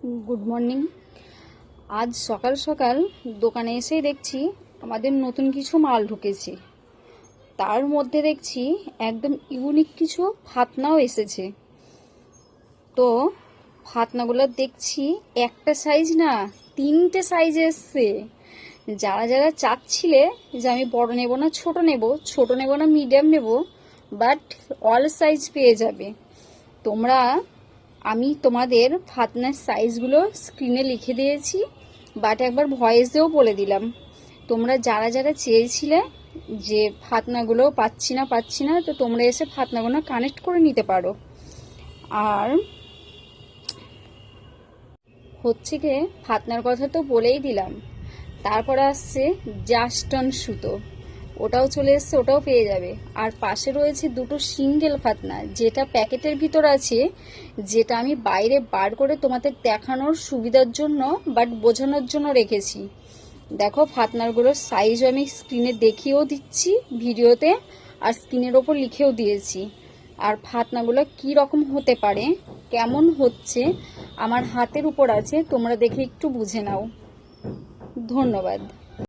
Good morning. আজ সকাল সকাল দোকানে এসেই দেখছি আমাদের নতুন কিছু মাল ঢুকেছে। তার মধ্যে দেখছি একদম ইউনিক কিছু ফাতনাও এসেছে। তো ফাতনাগুলো দেখছি একটা সাইজ না, 3টে সাইজ এসছে। যারা যারা চাচ্ছিলে যে আমি বড় নেব না ছোট নেব, ছোট নেব না মিডিয়াম নেব, বাট অল সাইজ পেয়ে যাবে তোমরা। আমি তোমাদের ফাতনার সাইজগুলো স্ক্রিনে লিখে দিয়েছি, বাট একবার ভয়েস দিয়েও বলে দিলাম। তোমরা যারা যারা চেয়েছিলে যে ফাতনাগুলো পাচ্ছি না, তো তোমরা এসে ফাতনাগুলো কানেক্ট করে নিতে পারো। আর হচ্ছে কি, ফাতনার কথা তো বলেই দিলাম, তারপরে আসছে জাস্টন সুতো, ওটাও চলে এসছে, ওটাও পেয়ে যাবে। আর পাশে রয়েছে দুটো সিঙ্গেল ফাতনা, যেটা প্যাকেটের ভিতর আছে, যেটা আমি বাইরে বার করে তোমাদের দেখানোর সুবিধার জন্য বাট বোঝানোর জন্য রেখেছি। দেখো ফাতনারগুলোর সাইজ আমি স্ক্রিনে দেখিয়েও দিচ্ছি ভিডিওতে, আর স্ক্রিনের ওপর লিখেও দিয়েছি। আর ফাতনাগুলো কি রকম হতে পারে, কেমন হচ্ছে, আমার হাতের উপর আছে, তোমরা দেখে একটু বুঝে নাও। ধন্যবাদ।